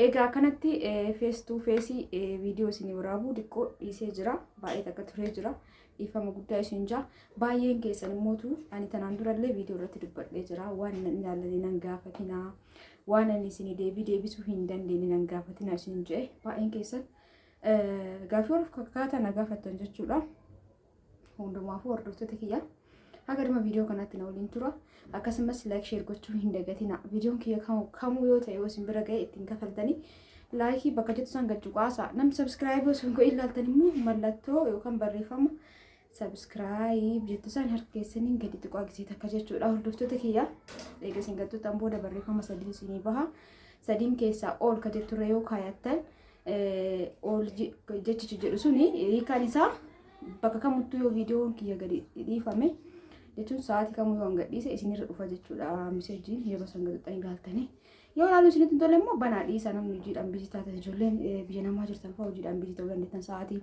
Egaa kanatti face to face viidiyoo isin waraabuu diqqoo dhiisee jira. Baay'ee takka turee jira. Dhiifama guddaa isin jaa. Baay'een keessan immootu ani tanaan durallee viidiyoo irratti dubbadhee jira. Waan ilaalanii nan gaafatinaa. Waan ani isin deebisuu hin dandeenye nan gaafatinaa isin jedhe. Baay'een keessan gaafii wal fakkaataa na gaafattan jechuudha. Hundumaafuu hordoftoota kiyya. Haga dhuma viidiyoo kanatti na waliin tura. Akkasumas like share gochuu hin dagatina. Viidiyoon kiyya kamuu yoo ta'e yoo isin bira ga'e ittiin kafaltanii laayikii bakka jettu san gachuu qaasa. Namni subscribe osoo hin ilaaltan immoo mallattoo yookaan barreeffama subscribe jettu san harkeessaniin gadi xiqqoo agarsiisa akka jechuudha. Hordoftoota kiyya eega isin gattuutaan booda barreeffama sadii isinii baha. Sadiin keessaa ol ka jetturre yoo kaayattan ol jechichi jedhu suni hiikaan isaa bakka kamittuu yoo viidiyoon kiyya gadi dhiifame jechuun sa'aatii kamuu yoo gadhiise isinirra dhufa jechuudha. Miseejiin yeroo san gadhuudhaan ilaaltanii yoo ilaalu isinitti hin tolle immoo banaa dhiisa. Namni hojiidhaan bijii taate ijoolleen biyya namaa jirtan fa'aa hojiidhaan bijii ta'uu dandeettan. Sa'aatii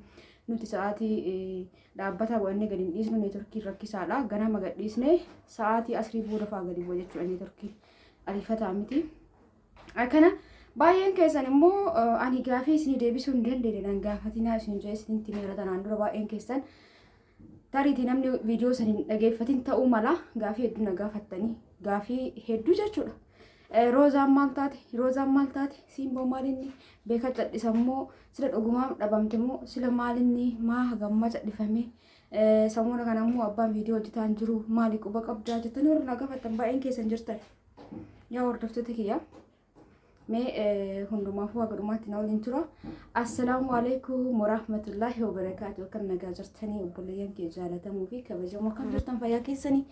nuti sa'aatii dhaabbataa bu'annee gadi hin dhiisnu neetworkiin rakkisaadha. Ganama gadhiisnee sa'aatii asrii booda fa'aa gadi bu'a jechuudha. Neetworkiin ariifataa miti. Akkana baay'een keessan immoo ani gaafii isinii deebisuu hin dandeenye nan gaafatinaa isin jedhee isinitti meera tanaan dura baay'een keessan tariitii namni viidiyoo saniin dhageeffatin ta'uu mala gaafii hedduu na gaafattanii gaafii hedduu jechuudha. Roozaan maal taate? Roozaan maal taate? Simboo maalinni beeka cadhisammoo sila dhugumaa dhabamte moo sila maalinni maa hagamma cadhifame sammuna kana immoo abbaan viidiyoo hojjetaan jiru maali quba qabdaa jettanii warra na gaafattan baay'een keessan jirtan. Yaa hordoftoota kiyya mee hundumaafuu haga dhumaatti na waliin tura. Assalaamu alaikum warahmatullahi wabarakaatu. Kan nagaa jirtanii obboleeyyan kee jaalatamuu fi kabajamoo kan jirtan fayyaa keessanii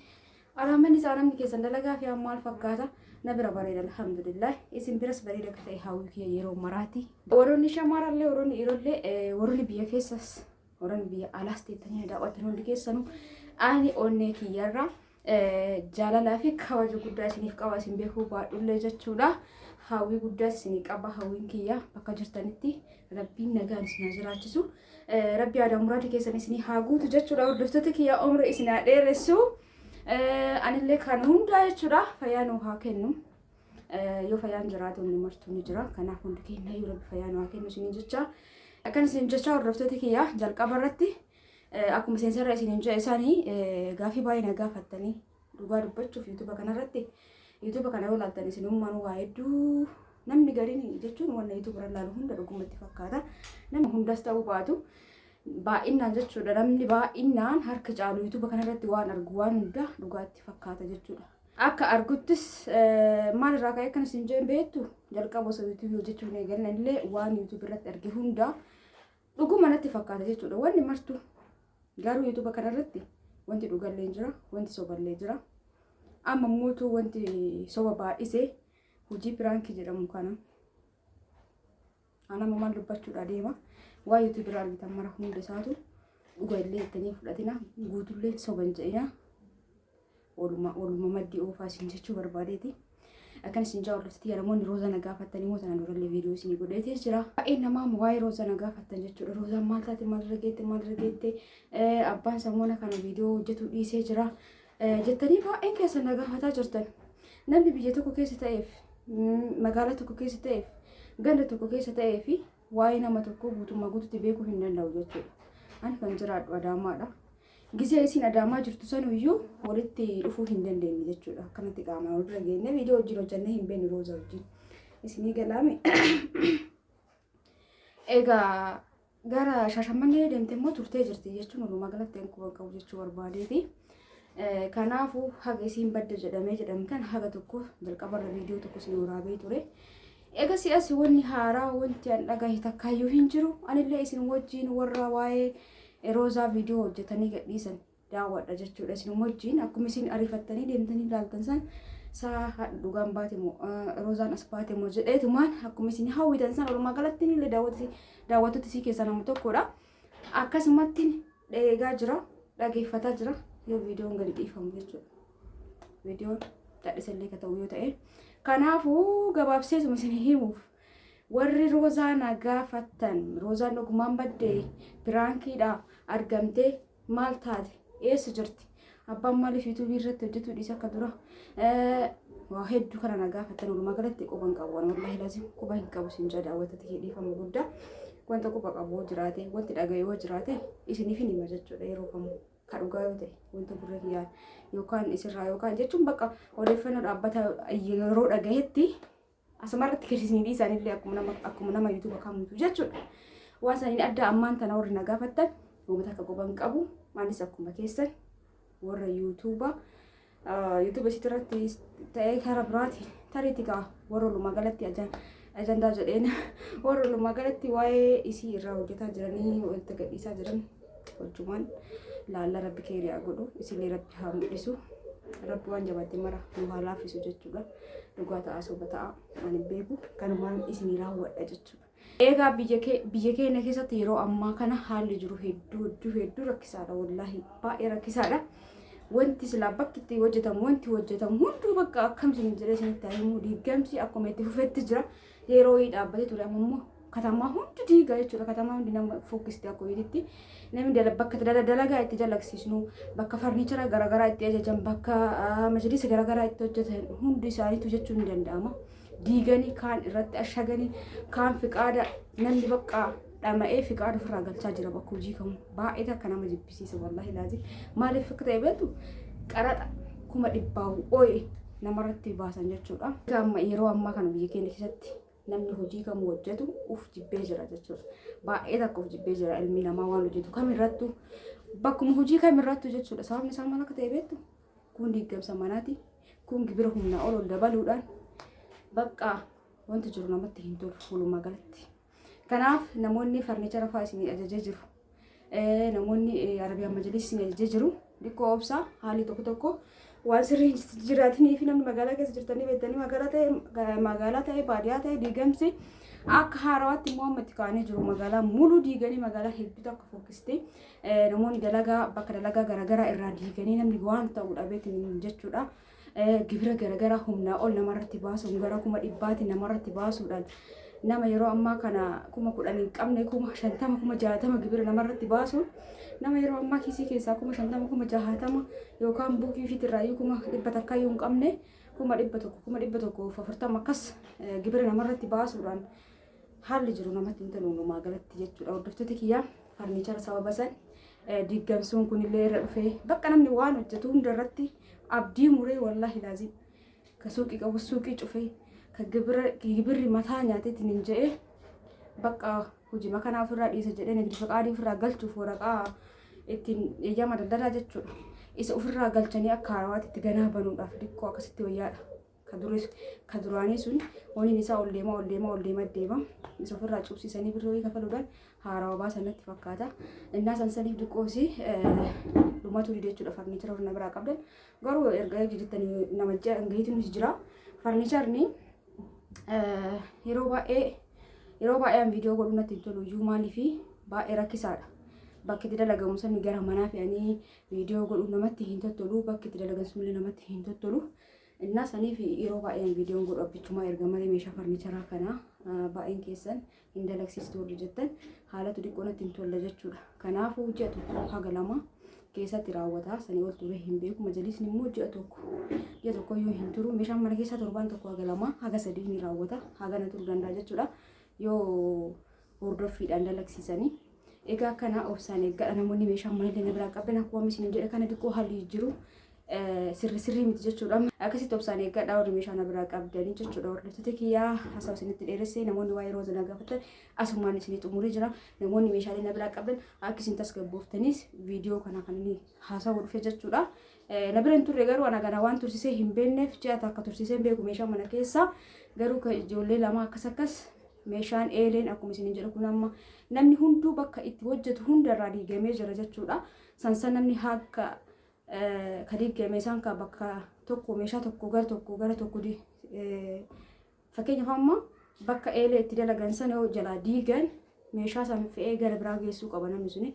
alaamanni isaa namni keessan dalagaa fi maal fakkaata na bira bareeda alhamdulillah. Isin biras bareeda akka ta'e hawwii kiyya yeroo maraati. Warroonni shamarrallee warroonni dhiirollee warroonni biyya keessas warroonni biyya alaas teettanii daawwatan hundi keessanuu ani onnee kiyyarraa jaalalaa fi kabaja guddaa isiniif qaba. Isin beekuu baadhullee jechuudha. Hawwii guddaa isinii qaba. Hawwiin kiyya bakka jirtanitti rabbiin nagaan isin jiraachisu. Rabbi aadaa muraadii keessan isinii haa guutu jechuudha. Hordoftoota kiyya umrii isin haa dheeressu. Anillee kan hundaa jechuudha. Fayyaa nuu haa kennu. Yoo fayyaan jiraatu inni martuu ni jira. Kanaaf hundi keenya yoo rabbi fayyaa nuu haa kennu isiniin jecha. Akkan isin jecha hordoftoota kiyya jalqaba irratti akkuma seensarra isiniin jedhe isaanii gaafii baay'ee na gaafattanii dhugaa dubbachuuf yuutuuba kanarratti. YouTube kana yoo ilaaltan isin ummaan waa hedduu namni gariin jechuun wanna YouTube irra ilaalu hunda dhugumatti fakkaata. Namni hundas ta'uu baatu baay'inaan jechuudha. Namni baay'inaan harka caalu YouTube kanarratti waan argu waan hunda dhugaatti fakkaata jechuudha. Akka arguttis maal irraa ka'ee akkan isin jedhan beektu jalqaba osoo YouTube hojjechuun eegalan illee waan YouTube irratti arge hunda dhuguma natti fakkaata jechuudha. Wanni martu garuu YouTube kanarratti wanti dhugallee jira, wanti soballee jira. Amma mootuu wanti soba baay'isee hojii piraankii jedhamu kana ana maal dubbachuudha deema. Waa YouTube irraa argitan mara hunda isaatu dhuga illee ittanii fudhatina guutullee soban jedhina waluma maddii oofaa isin jechuu barbaadeeti. Akkan isin jaa hordoftoota kiyya namoonni rooza na gaafatanii moo tanaan durallee viidiyoo isinii godheetee jira. Baay'ee namaa waa'ee rooza na gaafattan jechuudha. Roozaan maal taate maal rageette abbaan sammuna kana viidiyoo hojjetu dhiisee jira. Jettanii baay'een keessan na gaafataa jirtan. Namni biyya tokko keessa ta'eef magaalaa tokko keessa ta'eef ganda tokko keessa ta'eef waa'ee nama tokko guutummaa guututti beekuu hin danda'u jechuudha. Ani kan jiraadhu Adaamaadha. Gisee isin Adaamaa jirtu sanuyyuu walitti dhufuu hin dandeenye jechuudha. Akkanatti qaamaan wal bira geenne viidiyoo wajjin hojjannee hin beekne rooza wajjin. Isinii galaame. Egaa gara Shaashamannee deemtee immoo turtee jirti jechuun walumaa galatti quba qabu jechuu barbaadeeti. Kanaafuu haga isiin badda jedhamee jedhamtan haga tokko jalqabarra viidiyoo tokko isin waraabee ture. Egaa si'as wanni haaraa wanti an dhagahe takkaayyuu hin jiru. Anillee isin wajjin warra waa'ee roozaa viidiyoo hojjetanii gadhiisan daawwadha jechuudha. Isin wajjin akkuma isin ariifattanii deemtanii ilaaltan san saa dhugaan baate moo roozaan as baate moo jedheetumaan akkuma isin hawwitan san walumaa galatti illee daawwattoota isii keessaa nama tokkodha. Akkasumatti eegaa jira dhageeffataa jira. Yoo viidiyoon gadi dhiifamu jechuudha. Viidiyoon dadhisallee ka ta'u yoo ta'e. Kanaafuu gabaabsee suma isin himuuf warri roozaa na gaafattan roozaan dhugumaan baddee piraankiidha argamtee maal taate eessa jirti abbaan maaliif yuutuubii irratti hojjetu dhiisa akka dura waa hedduu kana nagaa fattan walumaa galatti quba hin qabu wallahi lazim quba hin qabu sin jedha daawwatatti hidhiifama guddaa wanta quba qabu jiraate wanti dhagayoo jiraate isiniif hin hima jechuudha yeroo kamuu ka dhugaa yoo ta'e wanta gurra kiyyaan yookaan isirraa yookaan jechuun bakka odeeffannoo dhaabbata yeroo dhagayetti asumarratti kirisiin isaanillee akkuma nama yuutuuba kamuutu jechuudha. Waan saniin adda ammaan tana warri nagaa fattan uummata akka quba hin qabu maalis akkuma keessan warra yuutuuba isitirratti ta'ee karaa biraati tariitika warra walumaa galatti ajandaa jedheen warra walumaa galatti waa'ee isii irraa hojjetaa jiranii walitti gadhiisaa jiran wajjumaan laalla rabbi keeriyaa godhu isillee rabbi haa mul'isu rabbi waan jabaate mara nu haa laaffisu jechuudha. Dhugaa ta'a soba ta'a ani beeku kanumaan isinii raawwadha jechuudha. Egaa biyya keenya keessatti yeroo ammaa kana haalli jiru hedduu rakkisaadha wallahi baay'ee rakkisaadha. Wanti silaa bakki itti hojjetamu hunduu bakka akkamsiin jedhee isinitti himuu diigamsi akkuma itti fufetti jira. Yeroo dhaabbatee ture ammoo katamaa hundi diigaa jechuudha. Katamaa hundi nama fokkiste akka hojiitti namni bakka dalagaa itti jalaqsiisnu bakka farniichara garaagaraa itti ajajan bakka majlisa garaagaraa itti hojjetan hundi isaaniitu jechuun ni danda'ama. Diiganii kaan irratti ashaganii kaan fiqaada namni bakka dhama'ee fiqaada ofirraa galchaa jira bakka hojii kamuu baay'ee akka nama jibbisiisa wallahi laazim maaliif akka ta'e beektu qaraxa 100 ooyee namarratti baasan jechuudha. Yeroo ammaa kana biyya keenya keessatti namni hojii kamuu hojjetu uf jibbee jira jechuudha. Baay'ee takka uf jibbee jira ilmi namaa waan hojjetu kamirrattu bakkuma hojii kamirrattu jechuudha. Sababni isaa maal akka ta'e beektu kun diigamsa manaati kun gibira humnaa ol dabaluudhaan bakka wanti jiru namatti hin tolu walumaa galatti. Kanaaf namoonni farniichara fa'aa isin ajajee jiru. Namoonni Arabiyaan Majlis isin ajajee jiru. Dhikkoo obsaa haalli tokko waan sirrii jiraatanii fi namni magaalaa keessa jirtanii beektanii magaalaa ta'e baadiyyaa ta'e diigamsi akka haarawaatti immoo ammatti kaa'anii jiru. Magaalaa muluu diiganii magaalaa hedduu akka fokkiste namoonni bakka dalagaa garaagaraa irraa diiganii namni waan ta'uu dhabeetiin jechuudha. Gibira garaagaraa humnaa ol namarratti baasuun gara 100 namarratti baasuudhaan nama yeroo ammaa kana 10,000 hin qabne 50,000 60,000 gibira namarratti baasuun nama yeroo ammaa kiisii keessaa 50,000 60,000 yookaan buukii fitirraayyuu 100 takkayyuu hin qabne 100,140 akkas gibira namarratti baasuudhaan haalli jiru namatti hin tolu walumaa galatti jechuudha. Hordoftoota kiyyaa farniichara sababa san diigamsuun kunillee irra dhufee bakka namni waan hojjetu hundarratti abdii muree wallahi laazim ka suuqii qabu suuqii cufee ka gibirri mataa nyaateetiin hin je'e bakka hojii makanaa ofirraa dhiisa jedhee nagdi faqaadii ofirraa galchuuf waraqaa ittiin eeyyama daldalaa jechuudha. Isa ofirraa galchanii akka haarawaatti itti ganaa banuudhaaf dhikkoo akkasitti wayyaadha. Ka duraanii sun waliin isaa ol deema isa ofirraa cubsiisanii birrii kafaluudhaan haarawaa baasanatti fakkaata. Innaa sansaniif dhiqqoosi dhumatu dide jechuudha. Farniichara ofirraa biraa qabdan garuu erga jirtanii nama gahiitu nuti jira. Farniicharni yeroo baay'ee viidiyoo godhuu natti hin tolu iyyuu maaliif baay'ee rakkisaadha. Bakki itti dalagamu sani gara manaa fe'anii viidiyoo godhuu namatti hin tottolu. Bakki itti dalagan sunillee namatti hin tottolu. Innaa saniif yeroo baay'een viidiyoon godhu abbichumaa erga malee meeshaa farniicharaa kana baay'een keessan hin dalagsiistu warri jettan haalatu dhiqqoo natti hin tolle jechuudha. Kanaafuu ji'a tokko haga lama keessatti raawwata. Sanii ol turee hin beeku. Majalisni immoo ji'a tokko yoo hin turu meeshaan mana keessaa torbaan tokko haga lama haga sadii ni raawwata. Haga na turuu danda'a jechuudha yoo hordoffiidhaan dalagsiisanii. Egaa kana obsaan eeggadha namoonni meeshaan manillee na biraa qabdan akkuma isin jedhe kana dhiqqoo haalli jiru sirrii miti jechuudha. Akkasitti obsaan eeggadha warri meeshaa na biraa qabdanii jechuudha. Hordoftoota kiyyaa hasaa'u isinitti dheeressee namoonni waa'ee yeroo zanaa gaafatan asumaan isinii xumuree jira. Namoonni meeshaalee na biraa qabdan akka isin tasgabbooftaniis viidiyoo kana kan inni haasa'uu dhufe jechuudha. Na bira hin turre garuu ana kana waan tursisee hin beekneef ji'a akka tursisee beeku meeshaa mana keessaa garuu ijoollee lama akkas meeshaan eeleen akkuma isin jedhu kun amma namni hunduu bakka itti hojjetu hundarraa diigamee jira jechuudha. Sansan namni akka ka diigame isaan ka bakka tokko meeshaa tokko gara tokko fakkeenyaaf amma bakka eelee itti dalagan sana yoo jalaa diigan meeshaa san fe'ee gara biraa geessuu qaba namni suni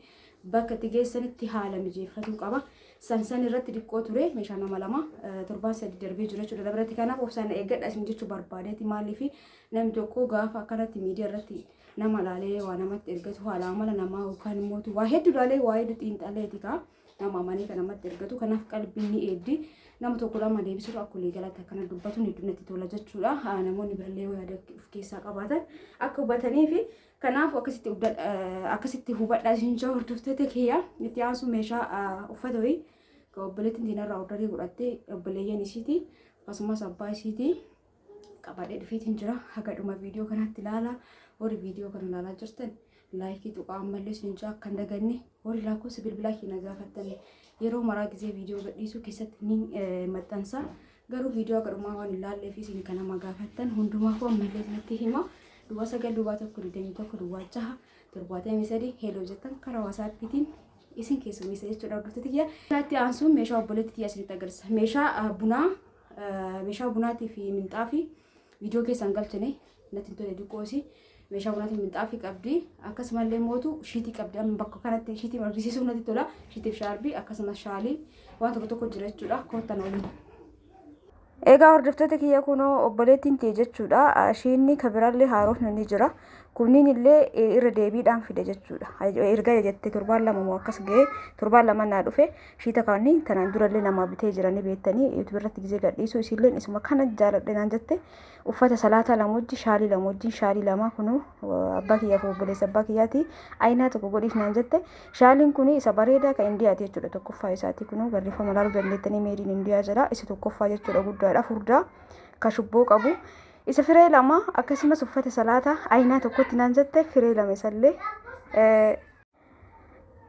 bakka itti geessanitti haala mijeeffatuu qaba. Sansan irratti dhiqqoo ture meeshaa nama lama torbaan sadii darbee jira jechuudha. Dabaratti kanaaf obsaan eeggadha isin jechuu barbaadeeti maaliif namni tokko gaafa akkanatti miidiyaa irratti nama laalee waa namatti ergatu haala amala namaa yookaan immoo waa hedduu laalee waa hedduu xiinxaleeti kaa nama amanee kan namatti ergatu kanaaf qalbiin ni eeddi nama tokko lama deebisuu akka walii galatti akkana dubbatu ni dunnatti tola jechuudha. Namoonni birallee yaada of keessaa qabaatan akka hubatanii fi kanaaf akkasitti hubadhaa isin jaa hordoftoota kiyya. Itti aansu meeshaa uffata wayii ka obboleettiin diinarraa ordarii godhattee obboleeyyan isiiti akkasumas abbaa isiiti qabadhee dhufeetiin jira. Haga dhuma viidiyoo kanaatti ilaala. Warri viidiyoo kana ilaalaa jirtan laayikii tuqaa ammallee isin jaa akka hin daganne warri lakkoofsa bilbilaa keenya gaafattan yeroo maraa gisee viidiyoo gadhiisuu keessatti ni maxxansa. Garuu viidiyoo akka dhumaa waan ilaallee fi isin kana gaafattan hundumaa koo ammallee isinitti hima. Duwwaa 9 duwwaa 1 duwwaa 6 73 heeloo jettan karaa waasaappiitiin isin keessummeessa jechuudha hordoftoota kiyya. Itti aansuun meeshaa obboleettii kiyya isinitti agarsiisa. Meeshaa bunaatii fi minxaafii viidiyoo keessaan galchine natti tole diqoosi. Meeshaa bunaatii minxaafii qabdi akkasumallee mootu shiitii qabdi. Amma bakka kanatti shiitii margisiisuu natti tola. Shiitiif shaarbii akkasumas shaalii waan tokko jira jechuudha. Koottan waliin. Egaa hordoftoota kiyya kunoo obboleettiin tee jechuudha. Shiinni kabiraallee haarofni ni jira. Kunniin illee irra deebiidhaan fide jechuudha. Erga jettee torbaan lama moo akkas ga'ee torbaan lama naa dhufe shiita kaanii tanaan durallee namaa bitee jiranii beektanii YouTube irratti gisee gadhiisuu isiillee isuma kana jaaladhe naan jette uffata salaataa lama wajjin shaalii lama kunuu abbaa kiyyaaf obboleessa abbaa kiyyaati aynaa tokko godhiif naan jette shaaliin kuni isa bareedaa kan indiyaati jechuudha. Tokkoffaa isaati kunuu barreeffama laaluu dandeettanii meediin indiyaa jira. Isa tokkoffaa jechuudha guddaadha furdaa ka shubboo qabu. Isa firee lama akkasumas uffata salaataa aynaa tokkotti naan jette firee lama isallee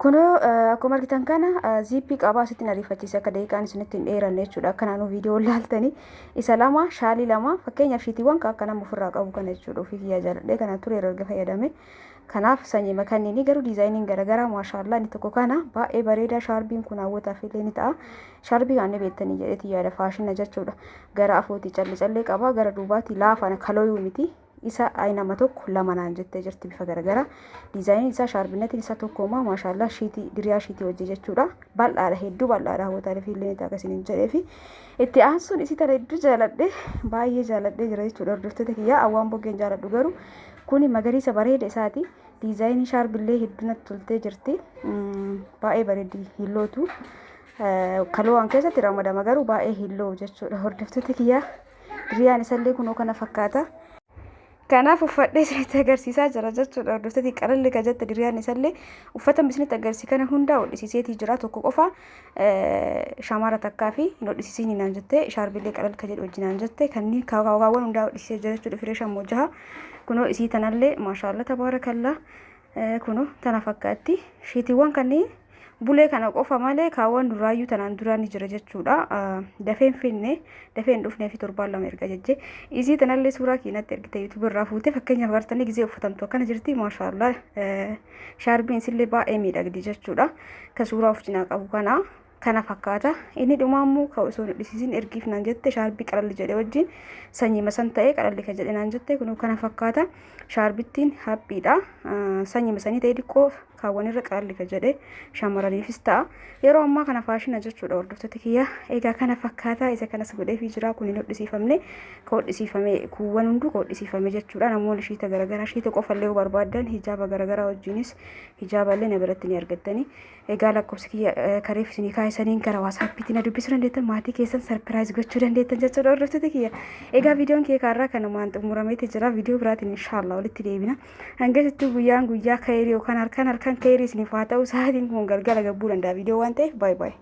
kunoo akkuma argitan kana ziippii qabaa asitti ariifachiise akka daqiiqaan isinitti hin dheeranne jechuudha. Akka naannoo viidiyoo laaltanii isa lama shaalii lama fakkeenyaaf shiitiiwwan akka nama ofirraa qabu kana jechuudha. Ofii kiyyaa jaaladhee kana ture erga fayyadame kanaaf sanyii makannini garuu diizaayiniin garaagaraa maashaallah inni tokko kana baay'ee bareedaa. Shaarbiin kun hawwataaf illee ni ta'a. Shaarbii kan beektanii jedheeti yaada faashina jechuudha. Gara afootii callee qaba gara duubaatti laafana kalooyuu miti. Isa aynama tokko lama naan jettee jirti bifa garaagaraa. Diizaayiniin isaa shaarbinatiin isa tokkoomaa maashaallah shiitii diriyaa shiitii hojii jechuudha. Bal'aadha hedduu bal'aadha hawwataaf illee ni ta'a akkasiin jedhee fi itti aansuun isii tana hedduu jaaladhe baay'ee jaaladhee jira jechuudha. Hordoftoota kiyyaa awwaan boggeen jaaladhu garuu kuni magariisa bareeda isaati. Diizaayinii shaarbillee hedduu natti toltee jirti. Baay'ee bareeddi hillootu kaloo keessatti ramadama garuu baay'ee hilloo jechuudha. Hordoftoota kiyyaa diriyaan isallee kunoo kana fakkaata. Kanaaf uffadhee isinitti agarsiisaa jira jechuudha. Hordoftoota qalalli ka jette diriyaan isallee uffata isinitti agarsiise kana hundaa hodhisiiseetii jira. Tokko qofa shamara takkaa fi hin hodhisiisiin naan jette shaarbillee qalal ka jedhu wajjin naan jette kanneen kaawwaawwan hundaa hodhisiisee jira jechuudha. Firee shammoo jaha kunoo isii tanallee maashaallah tabaarakallaa kunoo tana fakkaatti. Shiitiiwwan kanneen bulee kana qofa malee kaawwan duraayyuu tanaan duraan jira jechuudha. Dafeen finne dafeen dhufnee fi torbaan lama erga jejjee isii tanallee suuraa keenyatti ergite YouTube irraa fuutee fakkeenyaaf gartanii gisee uffatamtu akkana jirti maashaallah. Shaarbiin sillee baay'ee miidhagdi jechuudha. Ka suuraa of cinaa qabu kana fakkaata. Inni dhumaammoo ka osoo hodhisiisiin ergiif naan jette shaarbii qalalli jedhe wajjin sanyii masan ta'ee qalalli ka jedhe naan jette kunuu kana fakkaata. Shaarbittiin haphiidha. Sanyii masanii ta'ee dhiqqoo kaawwanirra qalalli ka jedhe shamarraniifis ta'a. Yeroo ammaa kana faashina jechuudha hordoftoota kiyya. Egaa kana fakkaata isa kanas godheefii jira kun hin hodhisiifamne ka hodhisiifame kuuwwan hunduu ka hodhisiifame jechuudha. Namoonni shiita garaagaraa shiita qofallee barbaadan hijaaba garaagaraa wajjinis hijaaballee na biratti ni argattanii. Egaa lakkoofsa kiyya kareef isinii kaayisaniin gara waasaappiitiin na dubbisuu dandeettan maatii keessan sarpiraayiz gochuu dandeettan jechuudha hordoftoota kiyya. Egaa viidiyoon kee kaarraa kanumaan xumurameeti jira. Viidiyoo biraatiin inshaallah walitti deebina. Hangasittuu guyyaa kayrii yookaan harkaan kayrii isiniif haa ta'u sa'aatiin kun galgala gabbuu danda'a viidiyoo waan ta'eef baay'ee.